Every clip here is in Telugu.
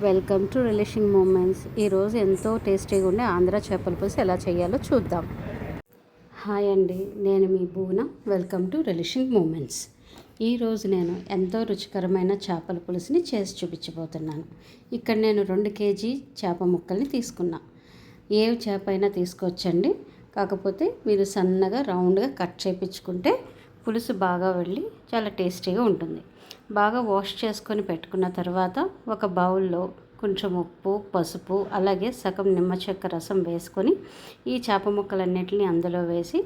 Welcome to relaxing moments. ఈరోజు ఎంతో టేస్టీగా ఉండే ఆంధ్ర చేపల పులుసు ఎలా చేయాలో చూద్దాం. హాయ్ అండి, నేను మీ Bhuvana. Welcome to relaxing moments. ఈరోజు నేను ఎంతో రుచికరమైన చేపల పులుసుని చేసి చూపించబోతున్నాను. ఇక్కడ నేను 2 కేజీ చేప ముక్కల్ని తీసుకున్నా. ఏ చేప అయినా తీసుకోవచ్చండి, కాకపోతే మీరు సన్నగా రౌండ్గా కట్ చేయించుకుంటే పులుసు బాగా వెళ్ళి చాలా టేస్టీగా ఉంటుంది. బాగా వాష్ చేసుకొని పెట్టుకున్న తర్వాత ఒక బౌల్లో కొంచెం ఉప్పు, పసుపు, అలాగే సగం నిమ్మ చెక్క రసం వేసుకొని ఈ చేప ముక్కలన్నిటిని అందులో వేసి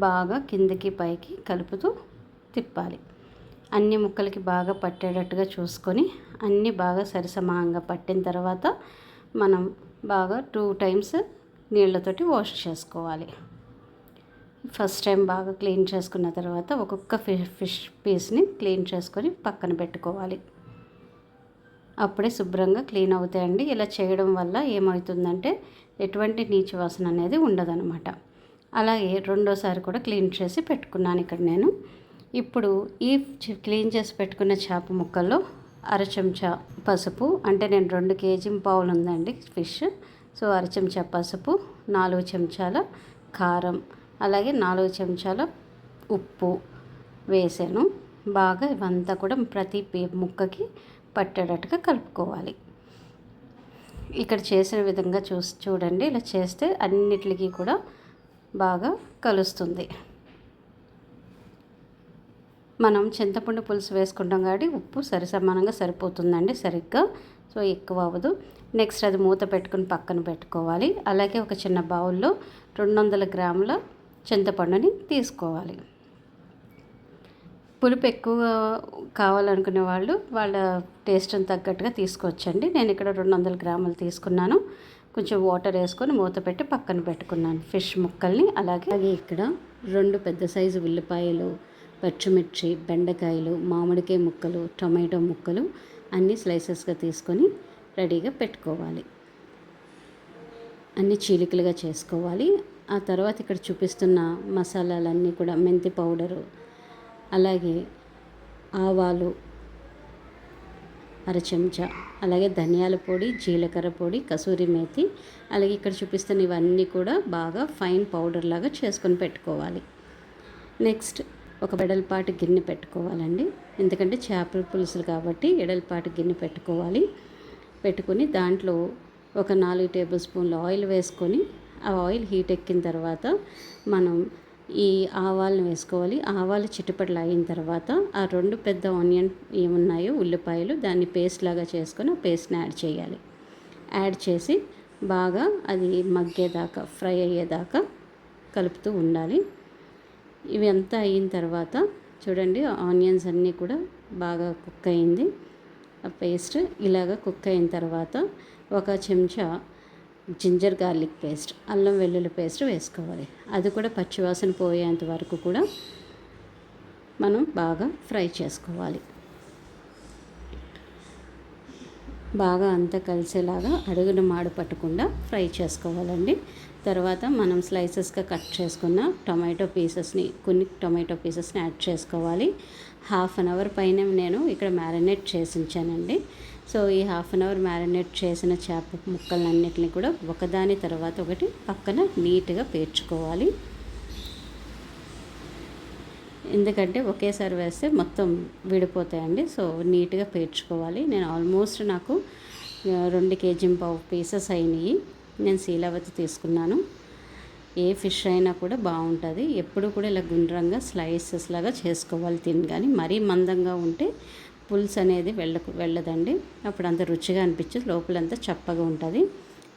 బాగా కిందకి పైకి కలుపుతూ తిప్పాలి. అన్ని ముక్కలకి బాగా పట్టేటట్టుగా చూసుకొని అన్నీ బాగా సరిసమానంగా పట్టిన తర్వాత మనం బాగా 2 టైమ్స్ నీళ్ళతోటి వాష్ చేసుకోవాలి. ఫస్ట్ టైం బాగా క్లీన్ చేసుకున్న తర్వాత ఒక్కొక్క ఫిష్ పీస్ని క్లీన్ చేసుకొని పక్కన పెట్టుకోవాలి. అప్పుడే శుభ్రంగా క్లీన్ అవుతాయండి. ఇలా చేయడం వల్ల ఏమవుతుందంటే ఎటువంటి నీచు వాసన అనేది ఉండదన్నమాట. అలాగే రెండోసారి కూడా క్లీన్ చేసి పెట్టుకున్నాను ఇక్కడ నేను. ఇప్పుడు ఈ క్లీన్ చేసి పెట్టుకున్న చేప ముక్కల్లో 1/2 చెంచా పసుపు, అంటే నేను 2 కేజీ పావులు ఉందండి ఫిష్, సో 1/2 చెంచా పసుపు, 4 చెంచాల కారం, అలాగే 4 చెంచాల ఉప్పు వేసాను. బాగా ఇవంతా కూడా ప్రతి ముక్కకి పట్టేటట్టుగా కలుపుకోవాలి. ఇక్కడ చేసిన విధంగా చూడండి. ఇలా చేస్తే అన్నిటికీ కూడా బాగా కలుస్తుంది. మనం చింతపండు పులుసు వేసుకుంటాం కాబట్టి ఉప్పు సరిసమానంగా సరిపోతుందండి, సరిగ్గా, సో ఎక్కువ అవ్వదు. నెక్స్ట్ అది మూత పెట్టుకుని పక్కన పెట్టుకోవాలి. అలాగే ఒక చిన్న బౌల్లో 200 గ్రాముల చింతపండుని తీసుకోవాలి. పులుపు ఎక్కువ కావాలనుకునే వాళ్ళు వాళ్ళ టేస్ట్ని తగ్గట్టుగా తీసుకోవచ్చండి. నేను ఇక్కడ 200 గ్రాములు తీసుకున్నాను. కొంచెం వాటర్ వేసుకొని మూత పెట్టి పక్కన పెట్టుకున్నాను ఫిష్ ముక్కల్ని. అలాగే ఇక్కడ 2 పెద్ద సైజు ఉల్లిపాయలు, పచ్చిమిర్చి, బెండకాయలు, మామిడికాయ ముక్కలు, టొమాటో ముక్కలు అన్నీ స్లైసెస్గా తీసుకొని రెడీగా పెట్టుకోవాలి. అన్నీ చీలికలుగా చేసుకోవాలి. ఆ తర్వాత ఇక్కడ చూపిస్తున్న మసాలాలన్నీ కూడా మెంతి పౌడరు, అలాగే ఆవాలు 1/2 చెంచా, అలాగే ధనియాల పొడి, జీలకర్ర పొడి, కసూరి మేతి, అలాగే ఇక్కడ చూపిస్తున్న ఇవన్నీ కూడా బాగా ఫైన్ పౌడర్ లాగా చేసుకొని పెట్టుకోవాలి. నెక్స్ట్ ఒక వెడల్పాటి గిన్నె పెట్టుకోవాలండి, ఎందుకంటే చేపల పులుసులు కాబట్టి వెడల్పాటి గిన్నె పెట్టుకోవాలి. పెట్టుకొని దాంట్లో ఒక 4 టేబుల్ స్పూన్ల ఆయిల్ వేసుకొని ఆ ఆయిల్ హీట్ ఎక్కిన తర్వాత మనం ఈ ఆవాలను వేసుకోవాలి. ఆవాలు చిటపటలు అయిన తర్వాత ఆ 2 పెద్ద ఆనియన్ ఏమున్నాయో ఉల్లిపాయలు దాన్ని పేస్ట్ లాగా చేసుకొని ఆ పేస్ట్ని యాడ్ చేయాలి. యాడ్ చేసి బాగా అది మగ్గేదాకా, ఫ్రై అయ్యేదాకా కలుపుతూ ఉండాలి. ఇవి అంతా అయిన తర్వాత చూడండి, ఆనియన్స్ అన్నీ కూడా బాగా కుక్ అయింది. ఆ పేస్ట్ ఇలాగ కుక్ అయిన తర్వాత 1 చెంచా జింజర్ గార్లిక్ పేస్ట్, అల్లం వెల్లుల్లి పేస్ట్ వేసుకోవాలి. అది కూడా పచ్చివాసన పోయేంత వరకు కూడా మనం బాగా ఫ్రై చేసుకోవాలి. బాగా అంతా కలిసేలాగా అడుగున మాడు పట్టకుండా ఫ్రై చేసుకోవాలండి. తర్వాత మనం స్లైసెస్గా కట్ చేసుకున్న కొన్ని టొమాటో పీసెస్ని యాడ్ చేసుకోవాలి. 1/2 అవర్ పైన నేను ఇక్కడ మ్యారినేట్ చేసి ఉంచానండి. సో ఈ 1/2 అవర్ మ్యారినేట్ చేసిన చేప ముక్కలన్నిటిని కూడా ఒకదాని తర్వాత ఒకటి పక్కన నీట్గా పేర్చుకోవాలి. ఎందుకంటే ఒకేసారి వేస్తే మొత్తం విడిపోతాయండి, సో నీట్గా పేర్చుకోవాలి. నేను ఆల్మోస్ట్ నాకు 2 కేజీ పావు పీసెస్ అయినాయి. నేను శీలావతి తీసుకున్నాను. ఏ ఫిష్ అయినా కూడా బాగుంటుంది. ఎప్పుడు కూడా ఇలా గుండ్రంగా స్లైసెస్ లాగా చేసుకోవాలి కానీ మరీ మందంగా ఉంటే పులుసు అనేది వెళ్ళదండి. అప్పుడు అంత రుచిగా అనిపించదు, లోపలంతా చప్పగా ఉంటుంది.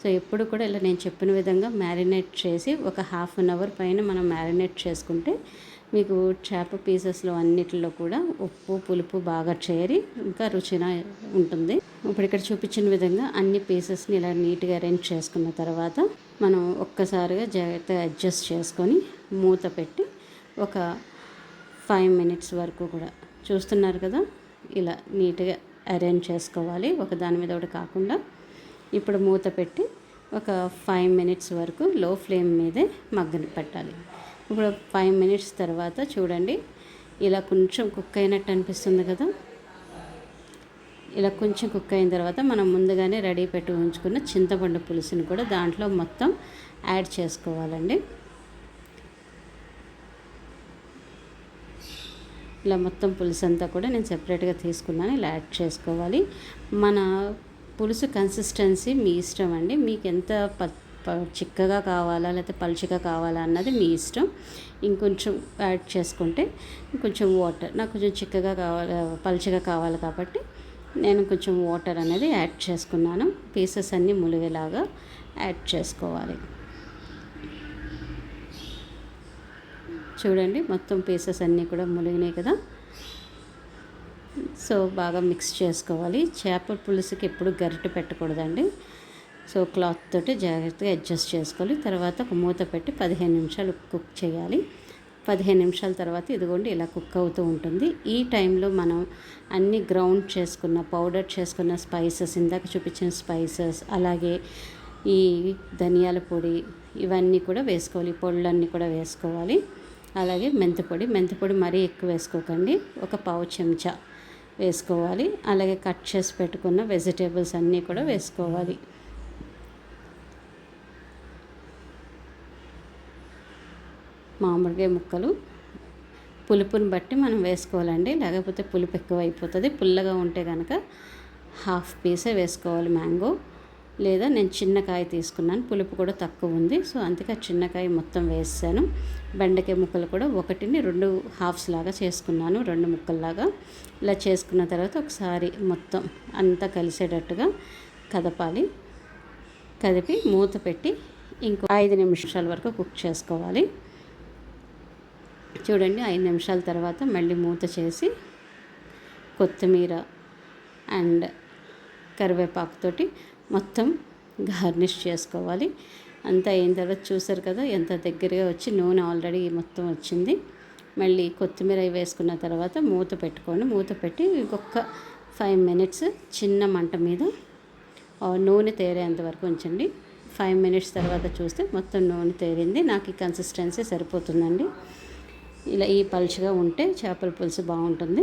సో ఎప్పుడు కూడా ఇలా నేను చెప్పిన విధంగా మ్యారినేట్ చేసి ఒక 1/2 అవర్ పైన మనం మ్యారినేట్ చేసుకుంటే మీకు చేప పీసెస్లో అన్నిటిలో కూడా ఉప్పు, పులుపు బాగా చేరి ఇంకా రుచిగా ఉంటుంది. ఇప్పుడు ఇక్కడ చూపించిన విధంగా అన్ని పీసెస్ని ఇలా నీట్గా అరేంజ్ చేసుకున్న తర్వాత మనం ఒక్కసారిగా జాగ్రత్తగా అడ్జస్ట్ చేసుకొని మూత పెట్టి ఒక 5 మినిట్స్ వరకు కూడా చూస్తున్నారు కదా, ఇలా నీట్గా అరేంజ్ చేసుకోవాలి, ఒకదాని మీద ఒకటి కాకుండా. ఇప్పుడు మూత పెట్టి ఒక 5 మినిట్స్ వరకు లో ఫ్లేమ్ మీదే మగ్గని పెట్టాలి. ఇప్పుడు 5 మినిట్స్ తర్వాత చూడండి, ఇలా కొంచెం కుక్ అయినట్టు అనిపిస్తుంది కదా, ఇలా కొంచెం కుక్ అయిన తర్వాత మనం ముందుగానే రెడీ పెట్టి ఉంచుకున్న చింతపండు పులుసుని కూడా దాంట్లో మొత్తం యాడ్ చేసుకోవాలండి. ఇలా మొత్తం పులుసు అంతా కూడా నేను సెపరేట్గా తీసుకున్నాను. ఇలా యాడ్ చేసుకోవాలి. మన పులుసు కన్సిస్టెన్సీ మీ ఇష్టం అండి. మీకు ఎంత చిక్కగా కావాలా లేకపోతే పలుచగా కావాలా అన్నది మీ ఇష్టం. ఇంకొంచెం యాడ్ చేసుకుంటే కొంచెం వాటర్, నాకు కొంచెం చిక్కగా కావాలి, పలుచగా కావాలి కాబట్టి నేను కొంచెం వాటర్ అనేది యాడ్ చేసుకున్నాను. పీసెస్ అన్నీ ములిగేలాగా యాడ్ చేసుకోవాలి. చూడండి మొత్తం పీసెస్ అన్నీ కూడా ములిగినాయి కదా. సో బాగా మిక్స్ చేసుకోవాలి. చేపల పులుసుకి ఎప్పుడు గరిటె పెట్టకూడదండి. సో క్లాత్ తోటి జాగ్రత్తగా అడ్జస్ట్ చేసుకోవాలి. తర్వాత ఒక మూత పెట్టి 15 నిమిషాలు కుక్ చేయాలి. 15 నిమిషాల తర్వాత ఇదిగోండి ఇలా కుక్ అవుతూ ఉంటుంది. ఈ టైంలో మనం అన్ని గ్రౌండ్ చేసుకున్న, పౌడర్ చేసుకున్న స్పైసెస్, ఇందాక చూపించిన స్పైసెస్, అలాగే ఈ ధనియాల పొడి ఇవన్నీ కూడా వేసుకోవాలి. పొడులన్నీ కూడా వేసుకోవాలి. అలాగే మెంతిపొడి మరీ ఎక్కువ వేసుకోకండి, ఒక పావు చెంచా వేసుకోవాలి. అలాగే కట్ చేసి పెట్టుకున్న వెజిటేబుల్స్ అన్నీ కూడా వేసుకోవాలి. మామిడికాయ ముక్కలు పులుపుని బట్టి మనం వేసుకోవాలండి, లేకపోతే పులుపు ఎక్కువ అయిపోతుంది. పుల్లగా ఉంటే కనుక హాఫ్ పీసే వేసుకోవాలి మ్యాంగో, లేదా నేను చిన్నకాయ తీసుకున్నాను, పులుపు కూడా తక్కువ ఉంది. సో అందుకే చిన్నకాయ మొత్తం వేసాను. బెండకాయ ముక్కలు కూడా 1ని 2 హాఫ్స్ లాగా చేసుకున్నాను, 2 ముక్కల్లాగా. ఇలా చేసుకున్న తర్వాత ఒకసారి మొత్తం అంతా కలిసేటట్టుగా కదపాలి. కదిపి మూత పెట్టి ఇంకో 5 నిమిషాల వరకు కుక్ చేసుకోవాలి. చూడండి 5 నిమిషాల తర్వాత మళ్ళీ మూత చేసి కొత్తిమీర అండ్ కరివేపాకుతోటి మొత్తం గార్నిష్ చేసుకోవాలి. అంతా అయిన తర్వాత చూసారు కదా ఎంత దగ్గరగా వచ్చి నూనె ఆల్రెడీ మొత్తం వచ్చింది. మళ్ళీ కొత్తిమీర వేసుకున్న తర్వాత మూత పెట్టుకోండి. మూత పెట్టి ఇంకొక 5 మినిట్స్ చిన్న మంట మీద నూనె తేరేంత వరకు ఉంచండి. 5 మినిట్స్ తర్వాత చూస్తే మొత్తం నూనె తేరింది. నాకు ఈ కన్సిస్టెన్సీ సరిపోతుందండి. ఇలా ఈ పలుచగా ఉంటే చేపల పులుసు బాగుంటుంది.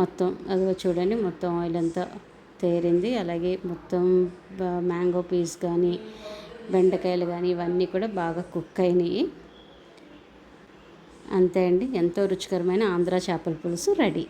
మొత్తం అదిగో చూడండి మొత్తం ఆయిల్ అంతా తేరింది. అలాగే మొత్తం మ్యాంగో పీస్ కానీ బెండకాయలు కానీ ఇవన్నీ కూడా బాగా కుక్ అయినాయి. అంతే అండి, ఎంతో రుచికరమైన ఆంధ్ర చేపల పులుసు రెడీ.